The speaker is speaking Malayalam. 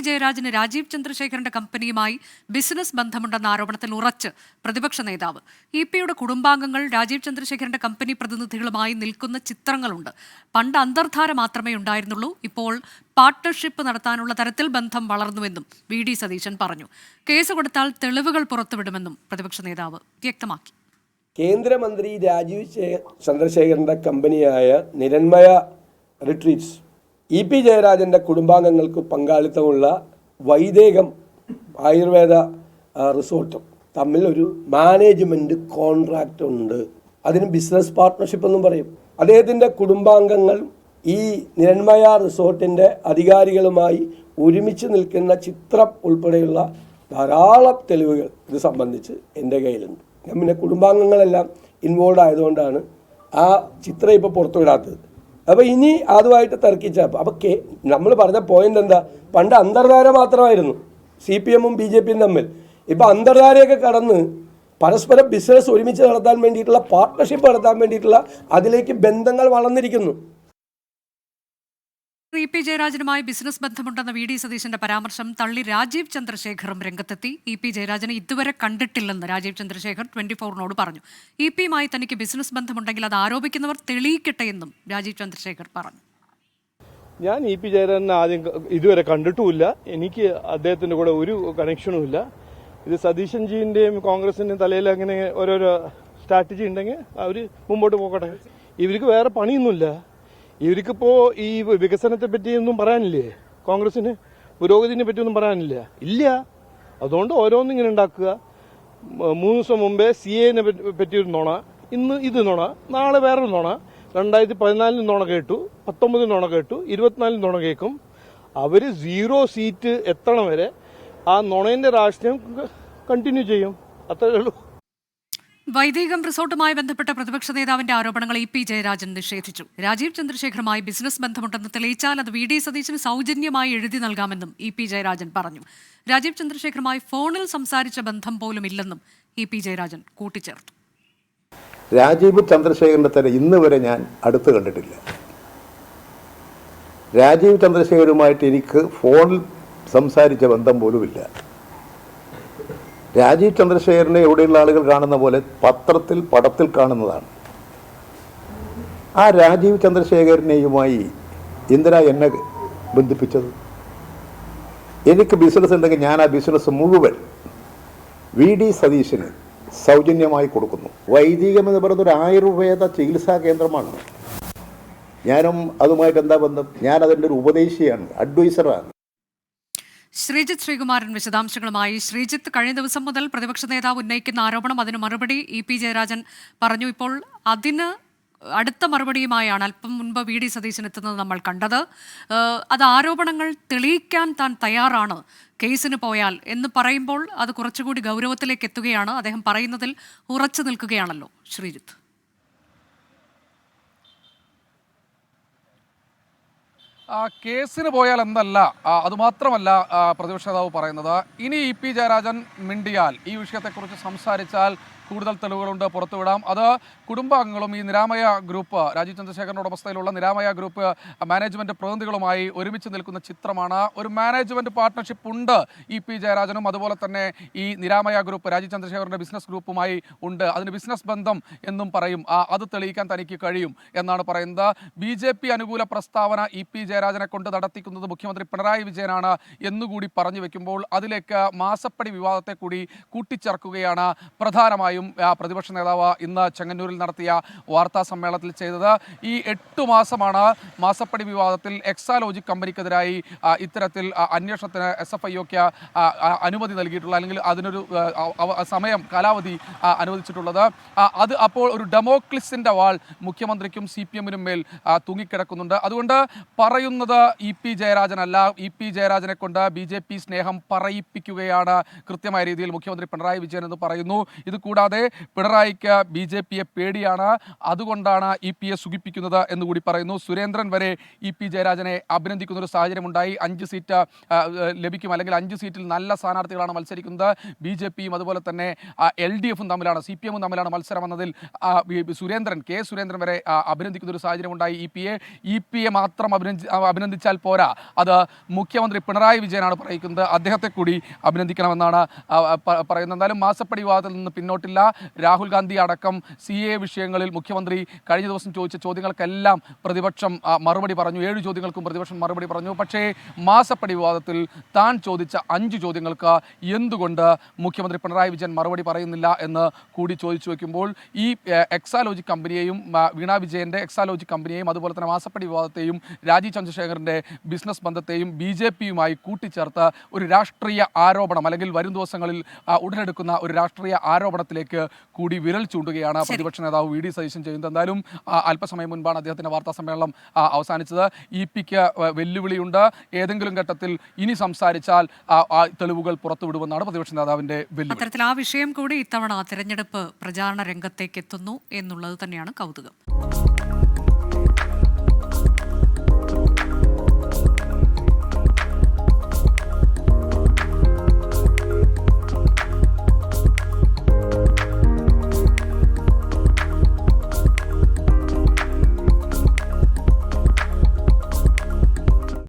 ജയരാജന് രാജീവ് ചന്ദ്രശേഖരന്റെ കമ്പനിയുമായി ബിസിനസ് ബന്ധമുണ്ടെന്ന ആരോപണത്തിൽ ഉറച്ച് പ്രതിപക്ഷ നേതാവ്. ഇപിയുടെ കുടുംബാംഗങ്ങൾ രാജീവ് ചന്ദ്രശേഖരന്റെ കമ്പനി പ്രതിനിധികളുമായി നിൽക്കുന്ന ചിത്രങ്ങളുണ്ട്. പണ്ട് അന്തർധാര മാത്രമേ ഉണ്ടായിരുന്നുള്ളൂ, ഇപ്പോൾ പാർട്ട്ണർഷിപ്പ് നടത്താനുള്ള തരത്തിൽ ബന്ധം വളർന്നുവെന്നും വി.ഡി. സതീശൻ പറഞ്ഞു. കേസ് കൊടുത്താൽ തെളിവുകൾ പുറത്തുവിടുമെന്നും പ്രതിപക്ഷ നേതാവ് വ്യക്തമാക്കി. കേന്ദ്രമന്ത്രി രാജീവ് ചന്ദ്രശേഖരന്റെ കമ്പനിയായ നിരന്മയ റിട്രീറ്റ്സ് ഇ.പി. ജയരാജൻ്റെ കുടുംബാംഗങ്ങൾക്ക് പങ്കാളിത്തമുള്ള വൈദേകം ആയുർവേദ റിസോർട്ടും തമ്മിൽ ഒരു മാനേജ്മെൻറ്റ് കോൺട്രാക്റ്റ് ഉണ്ട്. അതിന് ബിസിനസ് പാർട്ട്ണർഷിപ്പ് എന്നും പറയും. അദ്ദേഹത്തിൻ്റെ കുടുംബാംഗങ്ങൾ ഈ നിരന്മയ റിസോർട്ടിൻ്റെ അധികാരികളുമായി ഒരുമിച്ച് നിൽക്കുന്ന ചിത്രം ഉൾപ്പെടെയുള്ള ധാരാളം തെളിവുകൾ ഇത് സംബന്ധിച്ച് എൻ്റെ കയ്യിലുണ്ട്. ഞാൻ പിന്നെ കുടുംബാംഗങ്ങളെല്ലാം ഇൻവോൾവ് ആയതുകൊണ്ടാണ് ആ ചിത്രം ഇപ്പോൾ പുറത്തുവിടാത്തത്. അപ്പോൾ ഇനി അതുമായിട്ട് തർക്കിച്ചപ്പോൾ അപ്പോൾ നമ്മൾ പറഞ്ഞ പോയിന്റ് എന്താ, പണ്ട് അന്തർധാര മാത്രമായിരുന്നു CPM-ഉം BJP-യും തമ്മിൽ. ഇപ്പോൾ അന്തർധാരയൊക്കെ കടന്ന് പരസ്പരം ബിസിനസ് ഒരുമിച്ച് നടത്താൻ വേണ്ടിയിട്ടുള്ള പാർട്ട്ണർഷിപ്പ് നടത്താൻ വേണ്ടിയിട്ടുള്ള അതിലേക്ക് ബന്ധങ്ങൾ വളർന്നിരിക്കുന്നു. ഇ.പി. ജയരാജനുമായി ബിസിനസ് ബന്ധമുണ്ടെന്ന വി.ഡി. സതീശന്റെ പരാമർശം തള്ളി രാജീവ് ചന്ദ്രശേഖറും രംഗത്തെത്തി. ഇ.പി. ജയരാജനെ ഇതുവരെ കണ്ടിട്ടില്ലെന്ന് രാജീവ് ചന്ദ്രശേഖർ 24-നോട് പറഞ്ഞു. ഇ.പിയുമായി തനിക്ക് ബിസിനസ് ബന്ധമുണ്ടെങ്കിൽ അത് ആരോപിക്കുന്നവർ തെളിയിക്കട്ടെ എന്നും രാജീവ് ചന്ദ്രശേഖർ പറഞ്ഞു. ഞാൻ ഇ.പി. ജയരാജനെ ആദ്യം ഇതുവരെ കണ്ടിട്ടുമില്ല. എനിക്ക് അദ്ദേഹത്തിന്റെ കൂടെ ഒരു കണക്ഷനും ഇല്ല. ഇത് സതീശൻ ജിന്റെയും കോൺഗ്രസിന്റെയും തലയിൽ അങ്ങനെ ഓരോരോ സ്ട്രാറ്റജി ഉണ്ടെങ്കിൽ അവർ മുമ്പോട്ട് പോകട്ടെ. ഇവർക്ക് വേറെ പണിയൊന്നുമില്ല. ഇവർക്കിപ്പോ ഈ വികസനത്തെ പറ്റിയൊന്നും പറയാനില്ലേ? കോൺഗ്രസിന് പുരോഗതിനെ പറ്റിയൊന്നും പറയാനില്ല. ഇല്ല. അതുകൊണ്ട് ഓരോന്നും ഇങ്ങനെ ഉണ്ടാക്കുക. 3 ദിവസം മുമ്പേ CA-നെ പറ്റിയൊരു നുണ, ഇന്ന് ഇത് നുണ, നാളെ വേറൊരു നുണ. 2014 നുണ കേട്ടു, 19 നുണ കേട്ടു, 24 നുണ കേൾക്കും. അവര് 0 സീറ്റ് എത്തണം വരെ ആ നുണേന്റെ രാഷ്ട്രീയം കണ്ടിന്യൂ ചെയ്യും. അത്രയേ ഉള്ളൂ. വൈദേകം റിസോർട്ടുമായി ബന്ധപ്പെട്ട പ്രതിപക്ഷ നേതാവിന്റെ ആരോപണങ്ങൾ ഇ.പി. ജയരാജൻ നിഷേധിച്ചു. രാജീവ് ചന്ദ്രശേഖറുമായി ബിസിനസ് ബന്ധമുണ്ടെന്ന് തെളിയിച്ചാൽ അത് വി.ഡി. സതീശന് സൗജന്യമായി എഴുതി നൽകാമെന്നും ഇ.പി. ജയരാജൻ പറഞ്ഞു. രാജീവ് ചന്ദ്രശേഖറുമായി ഫോണിൽ സംസാരിച്ച ബന്ധം പോലും ഇല്ലെന്നും ഇ.പി. ജയരാജൻ കൂട്ടിച്ചേർത്തു. രാജീവ് ചന്ദ്രശേഖരന്റെ തല ഇന്ന് വരെ ഞാൻ അടുത്ത് കണ്ടിട്ടില്ല. രാജീവ് ചന്ദ്രശേഖരുമായിട്ട് എനിക്ക് ഫോണിൽ സംസാരിച്ച ബന്ധം പോലുമില്ല. രാജീവ് ചന്ദ്രശേഖരനെ എവിടെയുള്ള ആളുകൾ കാണുന്ന പോലെ പത്രത്തിൽ പടത്തിൽ കാണുന്നതാണ്. ആ രാജീവ് ചന്ദ്രശേഖരനെയുമായി എന്തിനാ എന്നെ ബന്ധിപ്പിച്ചത്? എനിക്ക് ബിസിനസ് ഉണ്ടെങ്കിൽ ഞാൻ ആ ബിസിനസ് മുഴുവൻ വി.ഡി. സതീശന് സൗജന്യമായി കൊടുക്കുന്നു. വൈദികം എന്ന് പറയുന്നത് ഒരു ആയുർവേദ ചികിത്സാ കേന്ദ്രമാണ്. ഞാനും അതുമായിട്ട് എന്താ ബന്ധം? ഞാൻ അതിൻ്റെ ഒരു ഉപദേശിയാണ്, അഡ്വൈസറാണ്. ശ്രീജിത്ത് ശ്രീകുമാരൻ വിശദാംശങ്ങളുമായി. ശ്രീജിത്ത്, കഴിഞ്ഞ ദിവസം മുതൽ പ്രതിപക്ഷ നേതാവ് ഉന്നയിക്കുന്ന ആരോപണം, അതിന് മറുപടി ഇ.പി. ജയരാജൻ പറഞ്ഞു. ഇപ്പോൾ അതിന് അടുത്ത മറുപടിയുമായാണ് അല്പം മുൻപ് വി.ഡി. സതീശൻ എത്തുന്നത് നമ്മൾ കണ്ടത്. അത് ആരോപണങ്ങൾ തെളിയിക്കാൻ താൻ തയ്യാറാണ് കേസിന് പോയാൽ എന്ന് പറയുമ്പോൾ അത് കുറച്ചുകൂടി ഗൗരവത്തിലേക്ക് എത്തുകയാണ്. അദ്ദേഹം പറയുന്നതിൽ ഉറച്ചു നിൽക്കുകയാണല്ലോ ശ്രീജിത്ത്. കേസിന് പോയാൽ എന്നല്ല, അതുമാത്രമല്ല പ്രതിപക്ഷ നേതാവ് പറയുന്നത്. ഇനി ഇ.പി. ജയരാജൻ മിണ്ടിയാൽ, ഈ വിഷയത്തെക്കുറിച്ച് സംസാരിച്ചാൽ കൂടുതൽ തെളിവുകളുണ്ട്, പുറത്തുവിടാം. അത് കുടുംബാംഗങ്ങളും ഈ നിരാമയ ഗ്രൂപ്പ്, രാജീവ് ചന്ദ്രശേഖരന്റെ ഉടമസ്ഥയിലുള്ള നിരാമയ ഗ്രൂപ്പ് മാനേജ്മെന്റ് പ്രതിനിധികളുമായി ഒരുമിച്ച് നിൽക്കുന്ന ചിത്രമാണ്. ഒരു മാനേജ്മെന്റ് പാർട്ട്ണർഷിപ്പ് ഉണ്ട് ഇ.പി. ജയരാജനും അതുപോലെ തന്നെ ഈ നിരാമയ ഗ്രൂപ്പ് രാജീവ് ചന്ദ്രശേഖരന്റെ ബിസിനസ് ഗ്രൂപ്പുമായി ഉണ്ട്. അതിന് ബിസിനസ് ബന്ധം എന്നും പറയും. അത് തെളിയിക്കാൻ തനിക്ക് കഴിയും എന്നാണ് പറയുന്നത്. BJP അനുകൂല പ്രസ്താവന ഇ.പി. ജയരാജനെ കൊണ്ട് നടത്തിക്കുന്നത് മുഖ്യമന്ത്രി പിണറായി വിജയനാണ് എന്നുകൂടി പറഞ്ഞു വെക്കുമ്പോൾ അതിലേക്ക് മാസപ്പടി വിവാദത്തെ കൂടി കൂട്ടിച്ചേർക്കുകയാണ് പ്രധാനമായും പ്രതിപക്ഷ നേതാവ് ഇന്ന് ചെങ്ങന്നൂരിൽ നടത്തിയ വാർത്താ സമ്മേളനത്തിൽ ചെയ്തത്. ഈ 8 മാസമാണ് മാസപ്പടി വിവാദത്തിൽ എക്സാലോജിക് കമ്പനിക്കെതിരായി ഇത്തരത്തിൽ അന്വേഷണത്തിന് SFIOക്ക് അനുമതി നൽകിയിട്ടുള്ളത്, അല്ലെങ്കിൽ അതിനൊരു സമയം കാലാവധി അനുവദിച്ചിട്ടുള്ളത്. അത് അപ്പോൾ ഒരു ഡെമോക്ലിസിന്റെ വാൾ മുഖ്യമന്ത്രിക്കും CPM-നും മേൽ തൂങ്ങിക്കിടക്കുന്നുണ്ട്. അതുകൊണ്ട് പറയുന്നത് ഇ.പി. ജയരാജനല്ല, ഇ.പി. ജയരാജനെ കൊണ്ട് BJP സ്നേഹം പറയിപ്പിക്കുകയാണ് കൃത്യമായ രീതിയിൽ മുഖ്യമന്ത്രി പിണറായി വിജയൻ എന്ന് പറയുന്നു. ഇത് കൂടാതെ കൂടാതെ പിണറായിക്ക് BJPയെ പേടിയാണ്, അതുകൊണ്ടാണ് EP സുഖിപ്പിക്കുന്നത് എന്നുകൂടി പറയുന്നു. സുരേന്ദ്രൻ വരെ EP ജയരാജനെ അഭിനന്ദിക്കുന്ന ഒരു സാഹചര്യമുണ്ടായി. 5 സീറ്റ് ലഭിക്കും, അല്ലെങ്കിൽ 5 സീറ്റിൽ നല്ല സ്ഥാനാർത്ഥികളാണ് മത്സരിക്കുന്നത്. BJPയും അതുപോലെ തന്നെ LDFും തമ്മിലാണ്, CPMും തമ്മിലാണ് മത്സരം എന്നതിൽ കെ സുരേന്ദ്രൻ വരെ അഭിനന്ദിക്കുന്ന ഒരു സാഹചര്യമുണ്ടായി. EP മാത്രം അഭിനന്ദിച്ചാൽ പോരാ, അത് മുഖ്യമന്ത്രി പിണറായി വിജയനാണ് പറയുന്നത്, അദ്ദേഹത്തെ കൂടി അഭിനന്ദിക്കണമെന്നാണ് പറയുന്നത്. എന്തായാലും മാസപ്പടി വിവാദത്തിൽ നിന്ന് പിന്നോട്ടില്ല. രാഹുൽ ഗാന്ധി അടക്കം CA വിഷയങ്ങളിൽ മുഖ്യമന്ത്രി കഴിഞ്ഞ ദിവസം ചോദിച്ച ചോദ്യങ്ങൾക്കെല്ലാം പ്രതിപക്ഷം മറുപടി പറഞ്ഞു. 7 ചോദ്യങ്ങൾക്കും പ്രതിപക്ഷം മറുപടി പറഞ്ഞു. പക്ഷേ മാസപ്പടി വിവാദത്തിൽ താൻ ചോദിച്ച 5 ചോദ്യങ്ങൾക്ക് എന്തുകൊണ്ട് മുഖ്യമന്ത്രി പിണറായി വിജയൻ മറുപടി പറയുന്നില്ല എന്ന് കൂടി ചോദിച്ചു വയ്ക്കുമ്പോൾ ഈ എക്സാലോജി കമ്പനിയെയും വീണ വിജയൻ്റെ എക്സാലോജി കമ്പനിയെയും അതുപോലെ തന്നെ മാസപ്പടി വിവാദത്തെയും രാജീവ് ചന്ദ്രശേഖറിൻ്റെ ബിസിനസ് ബന്ധത്തെയും BJPയുമായി കൂട്ടിച്ചേർത്ത് ഒരു രാഷ്ട്രീയ ആരോപണം, അല്ലെങ്കിൽ വരും ദിവസങ്ങളിൽ ഉടലെടുക്കുന്ന ഒരു രാഷ്ട്രീയ ആരോപണത്തിലേക്ക് കൂടി വിരൽ ചൂണ്ടുകയാണ് പ്രതിപക്ഷ നേതാവ് VD സതീശൻ ചെയ്യുന്നത്. എന്തായാലും അല്പസമയം മുൻപാണ് അദ്ദേഹത്തിൻ്റെ വാർത്താ സമ്മേളനം അവസാനിച്ചത്. EPക്ക് വെല്ലുവിളിയുണ്ട്, ഏതെങ്കിലും ഘട്ടത്തിൽ ഇനി സംസാരിച്ചാൽ തെളിവുകൾ പുറത്തുവിടുമെന്നാണ് പ്രതിപക്ഷ നേതാവിൻ്റെ വെല്ലുവിളി. അത്തരത്തിൽ ആ വിഷയം കൂടി ഇത്തവണ തെരഞ്ഞെടുപ്പ് പ്രചാരണ രംഗത്തേക്ക് എത്തുന്നു എന്നുള്ളത് തന്നെയാണ് കൗതുകം.